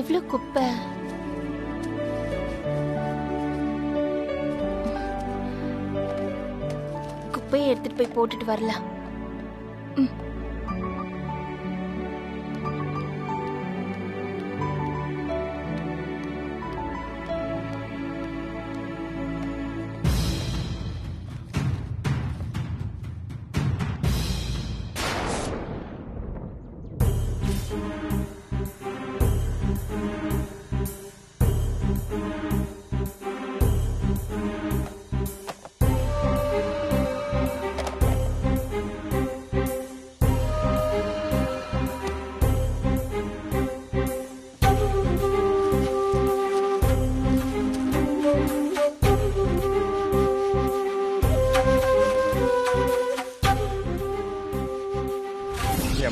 எவ்வளவு குப்பை. குப்பையை எடுத்துட்டு போய் போட்டுட்டு வரலாம்.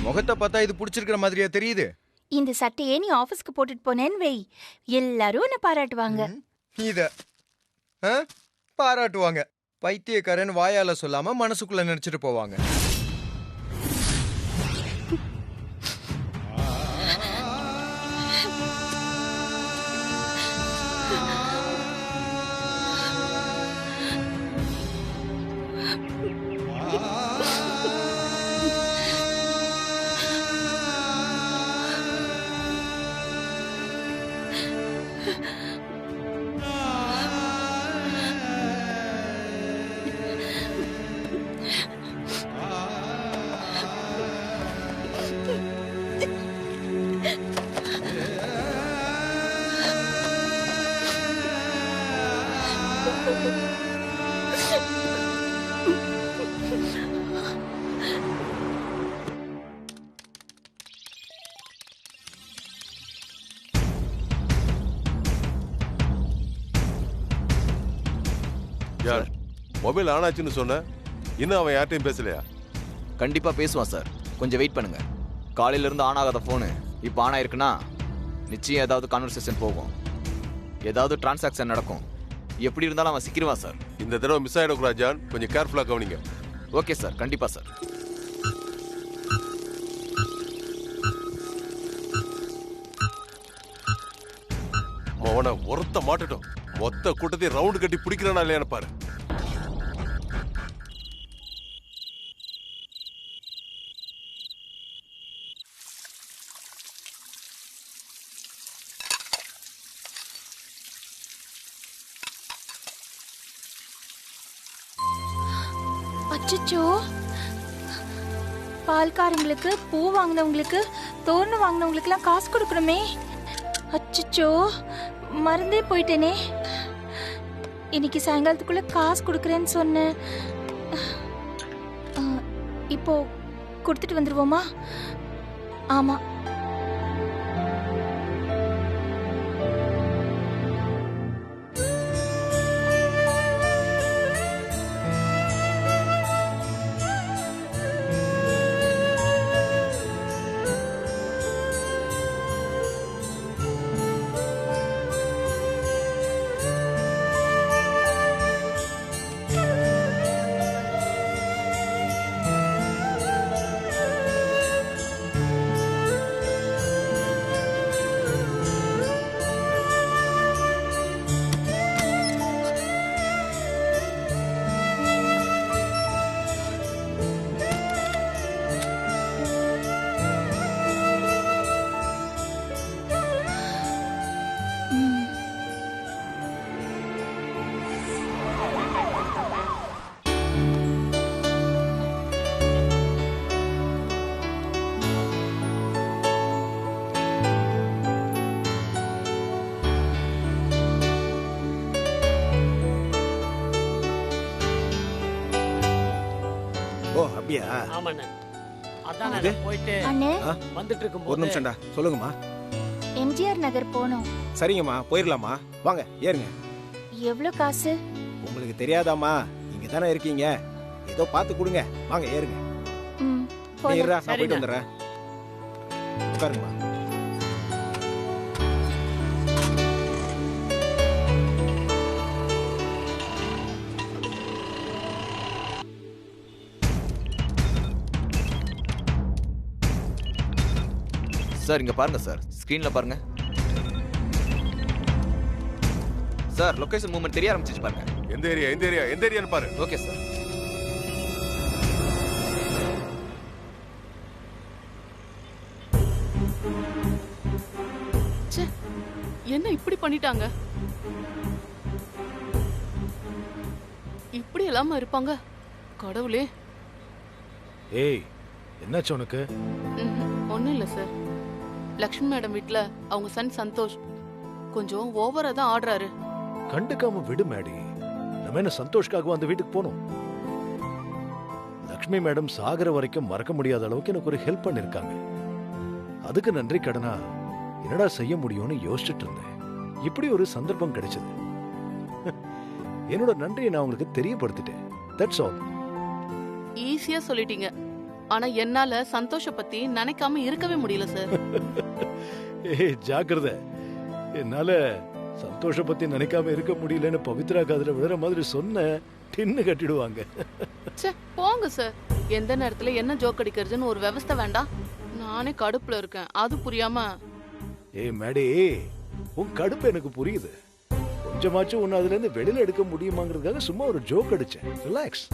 முகத்தை பார்த்தா இது பிடிச்சிருக்கிற மாதிரியா தெரியுது. இந்த சட்டையே நீ ஆபீஸ்க்கு போட்டுட்டு போனேன்னு வை, எல்லாரும் உன்னை பாராட்டுவாங்க. இத பாராட்டுவாங்க. பைத்தியக்காரன் வாயால சொல்லாம மனசுக்குள்ள நினைச்சிட்டு போவாங்க. யார் மொபைல் ஆன் ஆச்சுன்னு சொன்ன? இன்னும் அவன் யார்ட்டையும் பேசலையா? கண்டிப்பா பேசுவான் சார், கொஞ்சம் வெயிட் பண்ணுங்க. காலையில இருந்து ஆன் ஆகாத போனு இப்போ ஆன் ஆயிருக்குன்னா நிச்சயம் ஏதாவது கான்வர்சேஷன் போகும், ஏதாவது டிரான்சாக்ஷன் நடக்கும். எப்படி இருந்தாலும் அவன் சிக்கிடுவான் சார். இந்த தடவை மிஸ் ஆயிடக்கூடாது ஜான், கொஞ்சம் கேர்ஃபுல்லா கவனிங்க. ஓகே சார், கண்டிப்பா சார். அவனை ஒருத்த மாட்டட்டும், மொத்த கூட்டத்தை ரவுண்டு கட்டி பிடிக்கிறானா இல்லையான்னு பாரு. அச்சச்சோ, பால்காரங்களுக்கு, பூ வாங்கினவங்களுக்கு, தோரணம் வாங்கினவங்களுக்கு எல்லாம் காசு கொடுக்கணுமே. அச்சச்சோ, மறந்தே போயிட்டேனே. இன்னைக்கு சாயங்காலத்துக்குள்ள காசு கொடுக்கறேன்னு சொன்னேன். இப்போ கொடுத்துட்டு வந்துருவோமா? ஆமா. ஒரு நிமிஷம்டா, சொல்லுங்கம்மா. எம்ஜிஆர் நகர் போனோம். சரிங்கம்மா, போயிடலாமா? வாங்க ஏறுங்க. எவ்வளவு காசு? உங்களுக்கு தெரியாதாம்மா, இங்க தானே இருக்கீங்க, ஏதோ பார்த்து கொடுங்க. வாங்க ஏறுங்க. நான் போயிட்டு வந்துடுறேன். உட்காருங்கம்மா. சார் இங்க பாருங்க சார், ஸ்கிரீன்ல பாருங்க. சார் லொகேஷன் மூவ்மெண்ட் தெரிய ஆரம்பிச்சிச்சு பாருங்க. எந்த ஏரியான்னு பாரு. Okay sir. என்ன இப்படி பண்ணிட்டாங்க? இப்படி இல்லாம இருப்பாங்க கடவுளே. ஏய் என்னாச்சு உனக்கு? ஒண்ணும் இல்ல சார். லக்ஷ்மி மேடம் வீட்ல அவங்க சன் சந்தோஷ் கொஞ்சம் ஓவரா தான் ஆடுறாரு. கண்டுக்காம விடு மேடி. நம்ம என்ன சந்தோஷ்காக அந்த வீட்டுக்கு போனோம்? லக்ஷ்மி மேடம் சாகர வரைக்கும் மறக்க முடியாத அளவுக்கு எனக்கு ஒரு ஹெல்ப் பண்ணிருக்காங்க. அதுக்கு நன்றி கடனா என்னடா செய்ய முடியும்னு யோசிச்சுட்டு இருந்தேன். இப்படி ஒரு சந்தர்ப்பம் கிடைச்சது. என்னோட நன்றியை நான் உங்களுக்கு தெரியப்படுத்திட்டேன். That's all. ஈஸியா சொல்லிட்டீங்க. ஆனா என்னால சந்தோஷ பத்தி நினைக்காம இருக்கவே முடியல சார். ஏய் ஜாக்கிரதை. என்னால சந்தோஷ பத்தி நினைக்காம இருக்க முடியலன்னு பவித்ரா காதுல விழுற மாதிரி சொன்ன டின்னு கட்டிடுவாங்க. போங்க சார். எந்த நேரத்துல என்ன ஜோக் அடிக்கிறதுன்னு ஒரு விவஸ்தை வேண்டாம். நானே கடுப்புல இருக்கேன். அது புரியாம. ஏய் மேடி, உன் கடுப்பு எனக்கு புரியுது. கொஞ்சமாச்சும் ஒன்னு அதுல இருந்து வெளியில எடுக்க முடியுமாங்கிறதுக்காக சும்மா ஒரு ஜோக் அடிச்சேன். ரிலாக்ஸ்.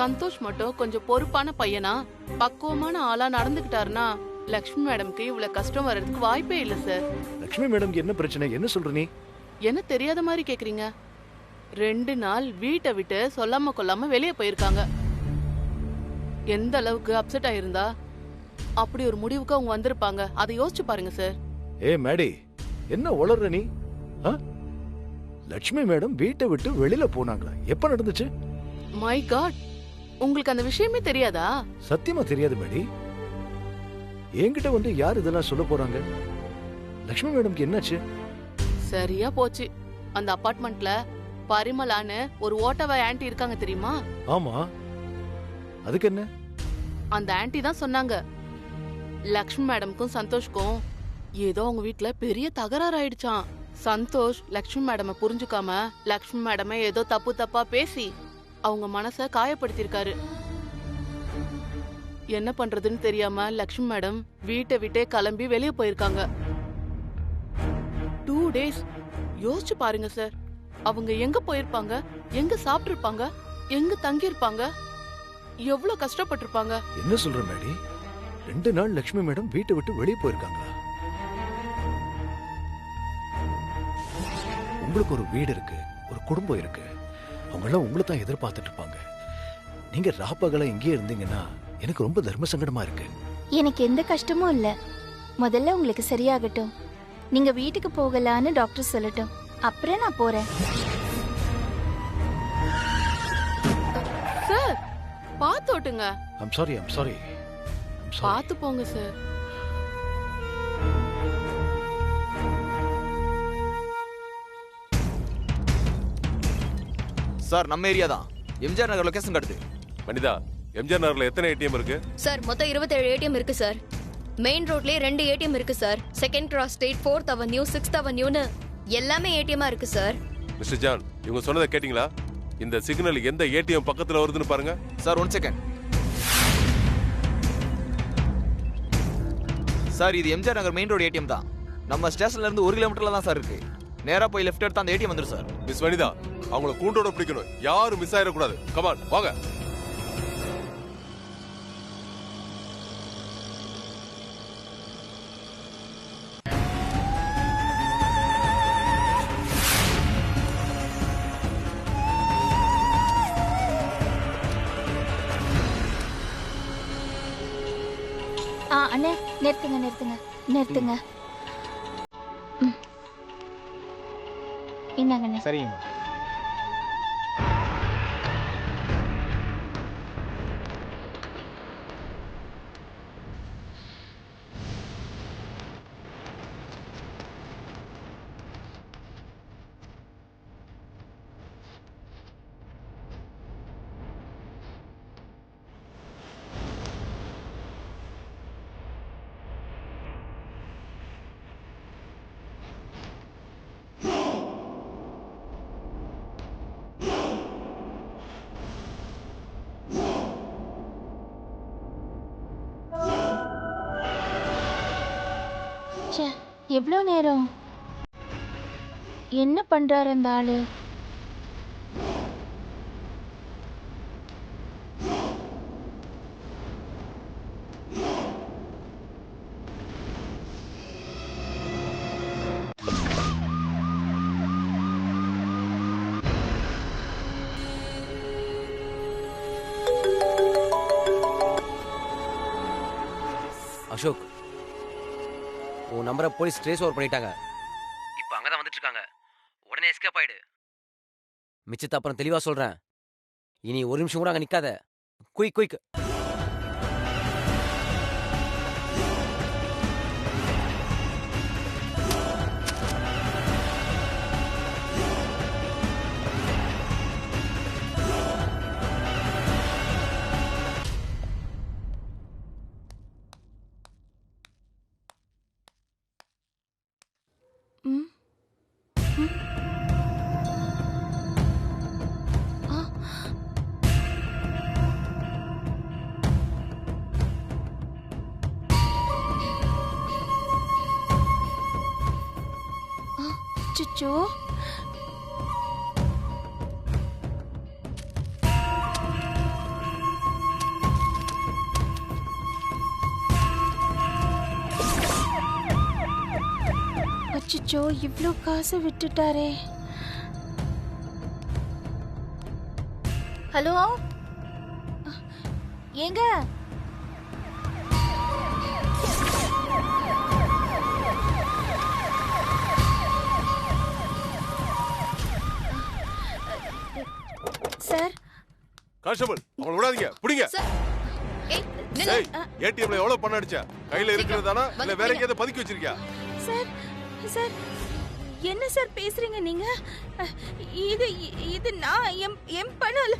சந்தோஷ் மட்டும் கொஞ்சம் பொறுப்பான பையனா பக்குவமான ஆளா நடந்துகிட்டாருன்னா லக்ஷ்மி மேடம்க்கு இவ்வளவு கஷ்டம் வர்றதுக்கு வாய்ப்பே இல்ல சார். லக்ஷ்மி மேடம்க்கு என்ன பிரச்சனை? என்ன சொல்ற நீ? என்ன தெரியாத மாதிரி கேக்குறீங்க? 2 நாள் வீட்டை விட்டு சொல்லாம கொள்ளாம வெளியே போயிருக்காங்க. எந்த அளவுக்கு அப்செட் ஆயிருந்தா அப்படி ஒரு முடிவுக்கு அவங்க வந்திருப்பாங்க. அதை யோசிச்சு பாருங்க சார். ஏ மேடி, என்ன உளற நீ? லட்சுமி மேடம் வீட்டை விட்டு வெளியில போனாங்களா? எப்ப நடந்துச்சு? மை காட், உங்களுக்கு அந்த விஷயமே தெரியாதா? சத்தியமா தெரியாது மேடி. என்கிட்ட வந்து யார் இதெல்லாம் சொல்ல போறாங்க? லட்சுமி மேடம்க்கு என்னாச்சு? சரியா போச்சு. அந்த அபார்ட்மெண்ட்ல பரிமளான்னு ஒரு ஓட்டவ ஆன்ட்டி இருக்காங்க தெரியுமா? ஆமா, அதுக்கு என்ன? அந்த ஆன்ட்டி தான் சொன்னாங்க லக்ஷ்மி மேடம்க்கும் சந்தோஷ்க்கும் ஏதோ அவங்க வீட்ல பெரிய தகராறு ஆயிடுச்சான். சந்தோஷ் லக்ஷ்மி மேடமை புரிஞ்சுக்காம லக்ஷ்மி மேடமை ஏதோ தப்பா பேசி அவங்க மனச காயப்படுத்திருக்காரு. என்ன பண்றதுன்னு தெரியாம லக்ஷ்மி மேடம் வீட்டை விட்டே கிளம்பி வெளியே போயிருக்காங்க. 2 days. யோசிச்சு பாருங்க சார். அவங்க எங்க போயிருப்பாங்க? எங்க சாப்பிட்டிருப்பாங்க? எங்க தங்கி இருப்பாங்க? எவ்வளவு கஷ்டப்பட்டிருப்பாங்க? என்ன சொல்ற மேடி? 2 நாள் லட்சுமி மேடம் வீட்டை விட்டு வெளியே போயிருக்காங்களா? உங்களுக்கு ஒரு வீடு இருக்கு, ஒரு குடும்பம் இருக்கு. அவங்க எல்லாம் உங்களை தான் எதிர்பார்த்துட்டு இருப்பாங்க. நீங்க ராப்பகல எங்கே இருந்தீங்கன்னா எனக்கு ரொம்ப தர்ம சங்கடமா இருக்கு. எனக்கு எந்த கஷ்டமும் இல்ல. முதல்ல உங்களுக்கு சரியாகட்டும். நீங்க வீட்டுக்கு போகலான்னு டாக்டர் சொல்லட்டும். அப்புறம் நான் போறேன். சார் பாத்து ஓட்டுங்க. I'm sorry. பாத்து போங்க சார். சார் நம்ம ஏரியா தான். எம்ஜிஆர் நகர் லொகேஷன் காட்டுது. மனிதா, எம்ஜிஆர் நகர்ல எத்தனை ஏடிஎம் இருக்கு? சார் மொத்தம் 27 ஏடிஎம் இருக்கு சார். மெயின் ரோட்லயே 2 ஏடிஎம் இருக்கு sir. Second cross street, 4th avenue, 6th அவென்யூன்னு எல்லாமே ஏடிஎம்மா இருக்கு சார். மிஸ்டர் ஜான், இவங்க சொன்னதை கேட்டீங்களா? இந்த சிக்னல் எந்த ஏடிஎம் பக்கத்துல வருதுன்னு பாருங்க. Sir 1 second. சார் இது எம்ஜிஆர் நகர் மெயின் ரோடு ஏடிஎம் தான். நம்ம ஸ்டேஷன்ல இருந்து 1 கிலோமீட்டர்ல தான் சார் இருக்கு. நேரா போய் லெஃப்ட் எடுத்தா அந்த ஏடிஎம் வந்துரும் சார். மிஸ் வனிதா, அவங்கள கூண்டோட பிடிக்கணும். யாரும் மிஸ் ஆயிடக்கூடாது. கமான் வாங்க. அண்ணே நிறுத்துங்க. இந்தாங்கண்ணே. சரிங்க. எவ்வளோ நேரம்? என்ன பண்றாரு அந்த ஆளு? அசோக், உன் நம்பரை போலீஸ் ட்ரேஸ் ஓவர் பண்ணிட்டாங்க. இப்போ அங்கே தான் வந்துட்டு இருக்காங்க. உடனே எஸ்கேப் ஆயிடு. மிச்சத்தை அப்புறம் தெளிவாக சொல்கிறேன். இனி ஒரு நிமிஷம் கூட அங்கே நிற்காத. Quick quick. அச்சச்சோ, அச்சச்சோ, இவ்ளோ காசை விட்டுட்டாரே. ஹலோ, ஏங்க? சார், கான்ஸ்டபிள், அவளை விடாதீங்க, பிடிங்க. ஏய், நில்லு. ஏய், ஏடிஎம்ல எவ்வளவு பணம் அடிச்ச? கையில இருக்கிறதானா இல்ல வேற எங்கேயாவது பதுக்கி வச்சிருக்கியா? சார், சார், என்ன சார் பேசுறீங்க நீங்க? இது இது நான் எம் பணம் இல்ல.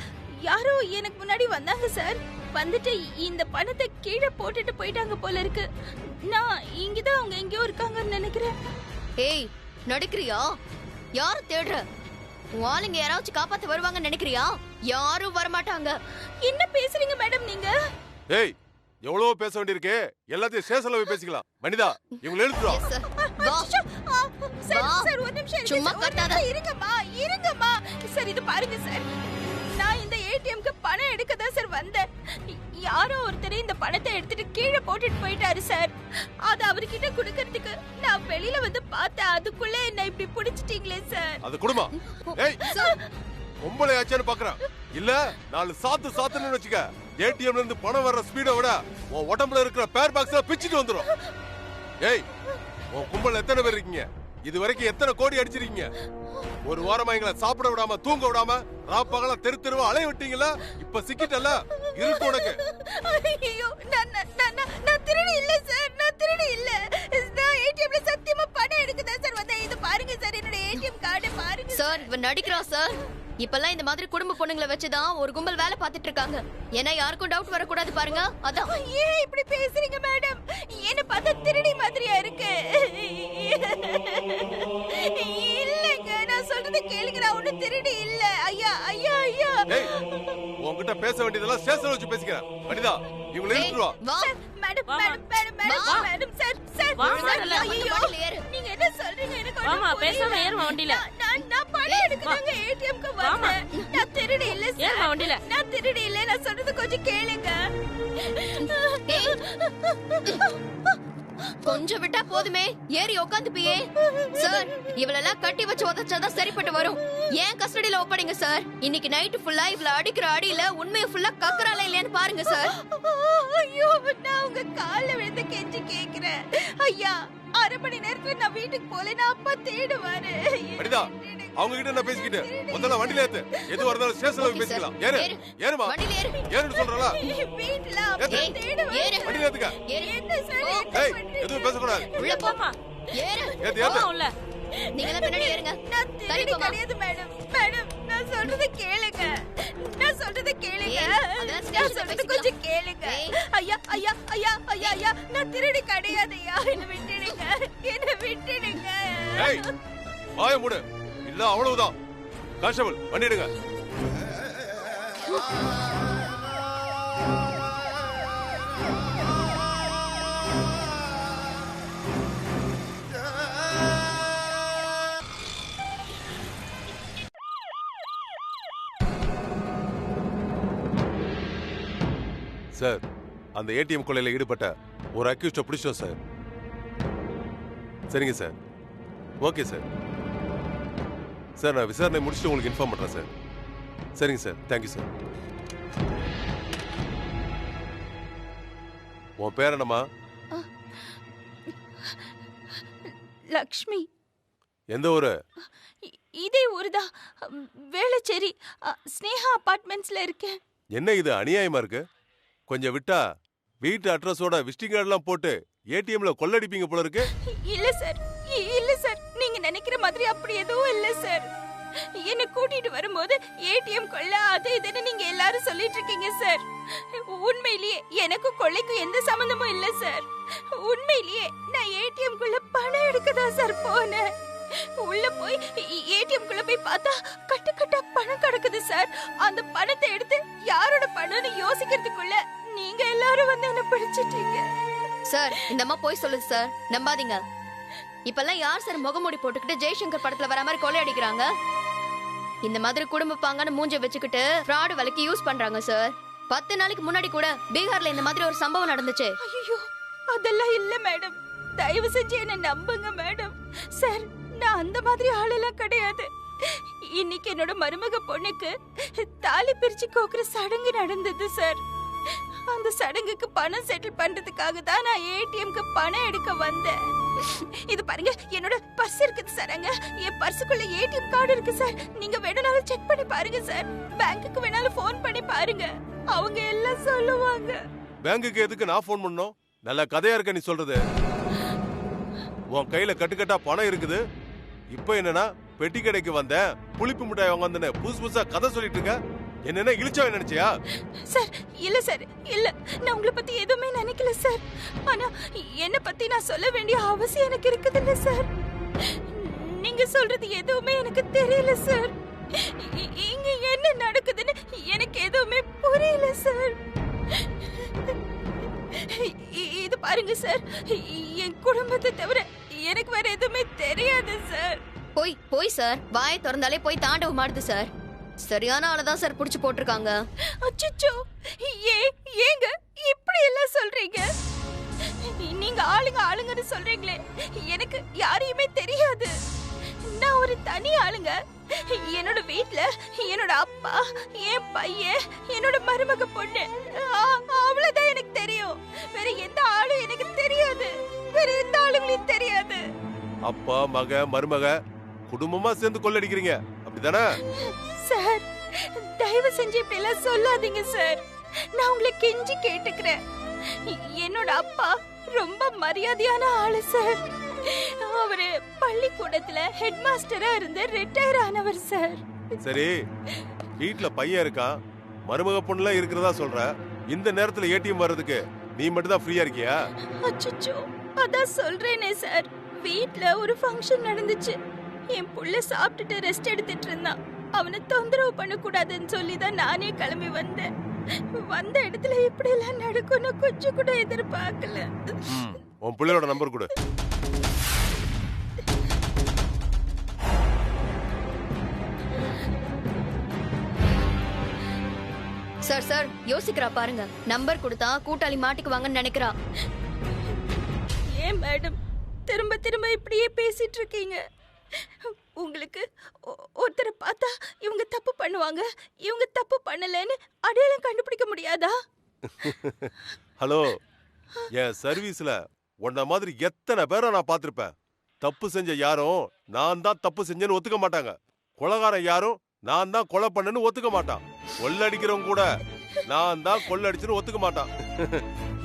யாரோ எனக்கு முன்னாடி வந்தாங்க சார். வந்துட்டு இந்த பணத்தை கீழே போட்டுட்டு போயிட்டாங்க போல இருக்கு. நான் இங்கதான் அவங்க எங்கேயோ இருக்காங்கன்னு நினைக்கிறேன். ஏய், நடிக்கிறியா? யாரு தேடுற? உன் ஆளுங்க யாராச்சும் காப்பாத்த வருவாங்கன்னு நினைக்கிறியா? யாரும் வரமாட்டாங்க. என்ன பேசுறீங்க மேடம் நீங்க? ஏய், எவ்வளவு பேச வேண்டியிருக்கு, எல்லாத்தையும் ஸ்டேஷன்ல போய் பேசிக்கலாம். மனிதா, இவங்களை எழுத்துறா. சார், ஒரு நிமிஷம் சும்மா கத்தாத. இருங்கம்மா. சார், இது பாருங்க சார், நான் இந்த ஏடிஎம்க்கு பணம் எடுக்க தான் சார் வந்தேன். யாரோ ஒருத்தர் இந்த பணத்தை எடுத்துட்டு கீழே போட்டுட்டு போயிட்டாரு சார். அது அவர்கிட்ட குடுக்கறதுக்கு நான் வெளியில வந்து பார்த்தேன். அதுக்குள்ள என்ன இப்படி புடிச்சிட்டீங்களே சார். அது குடுமா. ஏய், பொம்பளை ஆச்சான்னு பாக்குறேன். இல்ல, நாலு சாத்துன்னு வச்சுக்க. ஏடிஎம்ல இருந்து பணம் வர்ற ஸ்பீட விட உன் உடம்புல இருக்கிற பேர் பாக்ஸ்ல பிச்சிட்டு வந்துரும். ஏய், உன் கும்பல் எத்தனை பேர் இருக்கீங்க? இது வரைக்கும் எத்தனை கோடி அடிச்சிருக்கீங்க? ஒரு வாரமா எங்களை சாப்பிட விடாம தூங்க விடாம ராப்பகல தெரு தெருவா அலைய விட்டீங்களா? இப்ப சிக்கிட்டல இருக்கு உனக்கு. ஐயோ, நான் திருடி இல்ல சார். நான் திருடி இல்ல. நான் ஏடிஎம்ல சத்தியமா பணம் எடுக்கதான் சார் வந்தேன். இது பாருங்க சார், என்னோட ஏடிஎம் கார்டு பாருங்க சார். இவன் நடிக்கிறான் சார். இப்பெல்லாம் இந்த மாதிரி குடும்ப பொண்ணுங்களை வச்சுதான் ஒரு கும்பல் வேலை பார்த்துட்டு இருக்காங்க. ஏன்னா யாருக்கும் டவுட் வரக்கூடாது பாருங்க, அதான். ஏன் இப்படி பேசுறீங்க மேடம்? என்ன பார்த்தா திருடி மாதிரியா இருக்கு? இல்லங்க, நான் சொல்றது கேளுங்க. நான் ஒண்ணும் திருடி இல்ல. ஐயா ஐயா ஐயா. ஏய், உன்கிட்ட பேச வேண்டியதெல்லாம் ஸ்டேஷன்ல வச்சு பேசிக்கிறேன். மனிதா, இவங்களை எழுத்துறா. Madam madam madam madam madam sir sir, ஐயோ, நீங்க என்ன சொல்றீங்க? எனக்கு வாமா, பேசாம ஏறுமா வண்டியில. நான் பணம் எடுக்கறங்க ஏடிஎம்க்கு வந்தேன். நான் திருடி இல்ல சார். ஏறுமா வண்டியில. நான் திருடி இல்ல. நான் சொல்றது கொஞ்சம் கேளுங்க. கொஞ்சம் விட்டா போதுமே, ஏறி உட்காந்து பியே. சார், இவளெல்லாம் கட்டி வச்சு உதச்சாதான் சரிப்பட்டு வரும். ஏன் கஸ்டடியில ஒப்படைங்க சார். இன்னைக்கு நைட்டு ஃபுல்லா இவள அடிக்கிற அடியில உண்மையை ஃபுல்லா கக்கறால இல்லையான்னு பாருங்க சார். ஐயோ, நான் உங்க கால்ல விழுந்து கெஞ்சி கேக்குறேன். ஐயா, அரை மணி நேரத்துல நான் வீட்டுக்கு போலனா அப்பா தேடுவாரு. மனிதா, அவங்க கிட்ட நான் பேசிக்கிட்டு முதல்ல வண்டியில ஏத்து. எது வரதாலும் ஸ்டேஷன்ல போய் பேசிக்கலாம். ஏறு ஏறுமா. வண்டியில ஏறு. ஏறுன்னு சொல்றல. வீட்ல அப்பா தேடுவாரு. ஏறு. வண்டியில ஏத்துக்க. என்ன சார்? ஏய், எதுவும் பேச கூடாது. உள்ள போமா. ஏறு. ஏத்து ஏத்து. உள்ள. நீங்க எல்லாம் பின்னாடி ஏறுங்க. நான் திருடி கிடையாது மேடம். மேடம், நான் சொல்றது கேளுங்க. நான் சொல்றது கேளுங்க. நான் சொல்றது கொஞ்சம் கேளுங்க. ஐயா ஐயா ஐயா ஐயா ஐயா, நான் திருடி கிடையாது ஐயா. என்ன விட்டுடுங்க. என்ன விட்டுடுங்க. ஏய், வாயை மூடு. இல்ல அவ்வளவுதான். கான்ஸ்டபிள், வண்டி எடுங்க. சார், அந்த ஏடிஎம் கொள்ளையில ஈடுபட்ட ஒரு அக்யூஸ்ட பிடிச்சோம் சார். சரிங்க சார். Okay sir. சார், நான் விசாரணை முடிச்சுட்டு உங்களுக்கு இன்ஃபார்ம் பண்றேன் சார். சரிங்க சார். Thank you sir. உன் பேர் என்னம்மா? லக்ஷ்மி. எந்த ஊரு? இதே ஊருதான், வேளச்சேரி, ஸ்னேகா அபார்ட்மெண்ட்ஸ்ல இருக்கேன். என்ன இது அநியாயமா இருக்கு? கொஞ்சம் விட்டா வீட்டு அட்ரஸோட விசிட்டிங் கார்டெல்லாம் போட்டு ஏடிஎம்ல கொள்ளடிப்பீங்க போல இருக்கு. இல்ல சார், இல்ல சார், நீங்க நினைக்கிற மாதிரி அப்படி எதுவும் இல்ல சார். என்ன கூட்டிட்டு வரும்போது ஏடிஎம் கொள்ள அது இதுன்னு நீங்க எல்லாரும் சொல்லிட்டு இருக்கீங்க சார். உண்மையிலேயே எனக்கும் கொள்ளைக்கும் எந்த சம்பந்தமும் இல்ல சார். உண்மையிலேயே நான் ஏடிஎம் குள்ள பணம் எடுக்கதான் சார் போனேன். உள்ள போய் ஏடிஎம் குள்ள போய் பார்த்தா கட்டு கட்டா பணம் கிடக்குது சார். அந்த பணத்தை எடுத்து யாரோட பணம்னு யோசிக்கிறதுக்குள்ள நீங்க எல்லாரும் வந்து என்ன பிடிச்சிட்டீங்க சார். இந்த அம்மா போய் சொல்லுது சார், நம்பாதீங்க. இப்பெல்லாம் யார் சார் முகமூடி போட்டுக்கிட்டு ஜெய்சங்கர் படத்துல வர மாதிரி கொள்ளை அடிக்கிறாங்க? இந்த மாதிரி குடும்ப பாங்கான மூஞ்ச வச்சுக்கிட்டு ஃப்ராட் வேலைக்கு யூஸ் பண்றாங்க சார். 10 நாளைக்கு முன்னாடி கூட பீகார்ல இந்த மாதிரி ஒரு சம்பவம் நடந்துச்சு. ஐயோ, அதெல்லாம் இல்ல மேடம். தயவு செஞ்சு என்ன நம்புங்க மேடம். சார், நான் அந்த மாதிரி ஆளெல்லாம் கிடையாது. இன்னைக்கு என்னோட மருமக பொண்ணுக்கு தாலி பிரிச்சு கோக்குற சடங்கு நடந்தது சார். அந்த சடங்குக்கு பணம் செட்டில் பண்றதுக்காக தான் நான் ஏடிஎம்க்கு பணம் எடுக்க வந்தேன். இது பாருங்க, என்னோட பர்ஸ் இருக்குது சார். அங்க என் பர்சுக்குள்ள ஏடிஎம் கார்டு இருக்கு சார். நீங்க வேணும்னாலும் செக் பண்ணி பாருங்க சார். பேங்க்குக்கு வேணாலும் ஃபோன் பண்ணி பாருங்க, அவங்க எல்லாம் சொல்லுவாங்க. பேங்க்குக்கு எதுக்கு நான் ஃபோன் பண்ணணும்? நல்ல கதையா இருக்க நீ சொல்றது. உன் கையில கட்டுக்கட்டா பணம் இருக்குது. இப்போ என்னன்னா பெட்டி கடைக்கு வந்தேன், புளிப்பு மிட்டாய் வாங்க வந்தேன்னு புதுசு புதுசா கதை சொல்லிட்டு இருக்க. என்ன இழிச்சவன் நினைச்சியா? சார், இல்ல சார், இல்ல. நான் உங்களை பத்தி எதுவுமே நினைக்கல சார். ஆனா என்ன பத்தி நான் சொல்ல வேண்டிய அவசியம் எனக்கு இருக்குது இல்ல சார். நீங்க சொல்றது எதுவுமே எனக்கு தெரியல சார். இங்க என்ன நடக்குதுன்னு எனக்கு எதுவுமே புரியல சார். இது பாருங்க சார், என் குடும்பத்தை தவிர எனக்கு வேற எதுவுமே தெரியாது சார். போய் சார், வாயை திறந்தாலே போய் தாண்டவம் மாடுது சார். சரியான ஆளதான் சார் புடிச்சு போட்டிருக்காங்க. அச்சச்சோ, ஏங்க இப்படி எல்லாம் சொல்றீங்க? நீங்க ஆளுங்கன்னு சொல்றீங்களே, எனக்கு யாரையுமே தெரியாது. நான் ஒரு தனி ஆளுங்க. என்னோட வீட்ல என்னோட அப்பா, என் பையன், என்னோட மருமக பொண்ணு, அவ்வளவுதான் எனக்கு தெரியும். வேற எந்த ஆளும் எனக்கு தெரியாது. வேற எந்த ஆளுங்களையும் தெரியாது. அப்பா, மக, மருமக குடும்பமா சேர்ந்து கொள்ளடிக்கிறீங்க, அப்படிதானே? சார், தயவு செஞ்சு இப்படி எல்லாம் சொல்லாதீங்க சார். நான் உங்களை கெஞ்சி கேட்டுக்கிறேன். என்னோட அப்பா ரொம்ப மரியாதையான ஆளு சார். அவரு பள்ளிக்கூடத்துல ஹெட் மாஸ்டரா இருந்து ரிட்டையர் ஆனவர் சார். சரி, வீட்ல பையன் இருக்கான், மருமக பொண்ணுல இருக்கிறதா சொல்ற. இந்த நேரத்துல ஏடிஎம் வர்றதுக்கு நீ மட்டும் தான் ஃப்ரீயா இருக்கியா? அச்சச்சோ, அதான் சொல்றேனே சார். வீட்ல ஒரு ஃபங்க்ஷன் நடந்துச்சு. என் புள்ள சாப்பிட்டுட்டு ரெஸ்ட் எடுத்துட்டு இருந்தான். அவனை தொந்தரவு பண்ண கூடாதுன்னு சொல்லி தான் நானே கிளம்பி வந்தேன். வந்த இடத்துல இப்படி எல்லாம் நடக்கும்னு கொஞ்சம் கூட எதிர்பார்க்கல. உன் பிள்ளையோட நம்பர் கொடு. சார் யோசிக்கிறா பாருங்க. நம்பர் கொடுத்தா கூட்டாளி மாட்டிக்குவாங்கன்னு நினைக்கிறா. ஏன் மேடம் திரும்ப திரும்ப இப்படியே பேசிட்டு இருக்கீங்க? உங்களுக்கு ஒருத்தரை பார்த்தா இவங்க தப்பு பண்ணுவாங்க, இவங்க தப்பு பண்ணலன்னு அடையாளம் கண்டுபிடிக்க முடியாதா? ஹலோ, என் சர்வீஸ்ல உன்ன மாதிரி எத்தனை பேரை நான் பார்த்திருப்பேன். தப்பு செஞ்ச யாரும் நான் தான் தப்பு செஞ்சேன்னு ஒத்துக்க மாட்டாங்க. கொலைகாரன் யாரும் நான் தான் கொலை பண்ணேன்னு ஒத்துக்க மாட்டான். கொள்ளடிக்கிறவங்க கூட நான் தான் கொள்ளடிச்சுன்னு ஒத்துக்க மாட்டான்.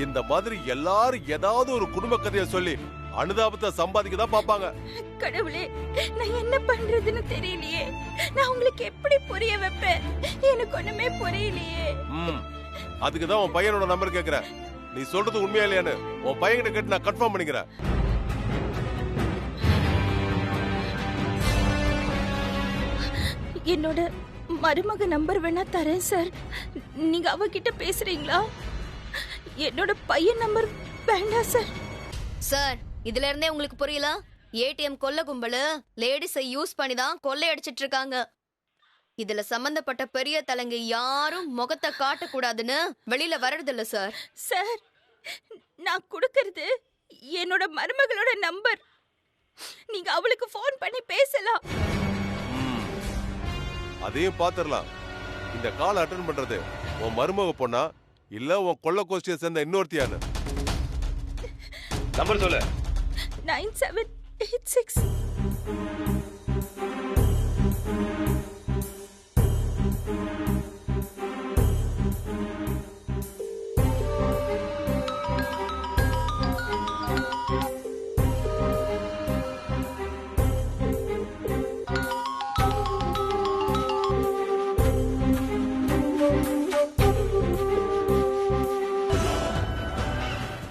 இந்த மாதிரி எல்லாரும் ஏதாவது ஒரு குடும்ப கதையை சொல்லி அனுதாபத்தை சம்பாதிக்க தான் பாப்பாங்க. கடவுளே, நான் என்ன பண்றதுன்னு தெரியலையே. நான் உங்களுக்கு எப்படி புரிய வைப்பேன்? எனக்கு ஒண்ணுமே புரியலையே. அதுக்கு தான் உன் பையனோட நம்பர் கேக்குறேன். நீ சொல்றது உண்மையா இல்லையான்னு உன் பையன்கிட்ட கேட்டு நான் கன்ஃபார்ம் பண்ணிக்கிறேன். என்னோட மருமக நம்பர் வேணா தரேன் சார். நீங்க அவகிட்ட பேசுறீங்களா? என்னோட பையன் நம்பர் வேண்டாம் சார். சார், இதுல இருந்தே உங்களுக்கு புரியல? ஏடிஎம் கொள்ள கும்பல் லேடிஸை யூஸ் பண்ணி தான் கொள்ளை அடிச்சிட்டு இருக்காங்க. இதுல சம்பந்தப்பட்ட பெரிய தலைங்க யாரும் முகத்தை காட்டக்கூடாதுன்னு வெளியில வர்றதில்ல சார். சார், நான் கொடுக்கறது என்னோட மருமகளோட நம்பர். நீங்க அவளுக்கு ஃபோன் பண்ணி பேசலாம். அதையும் பாத்துரலாம். இந்த கால் அட்டன் பண்றது உன் மருமக பொண்ணா இல்ல உன் கொள்ள கோஷ்டியை சேர்ந்த இன்னொருத்தியான்னு? நம்பர் சொல்லு. 9786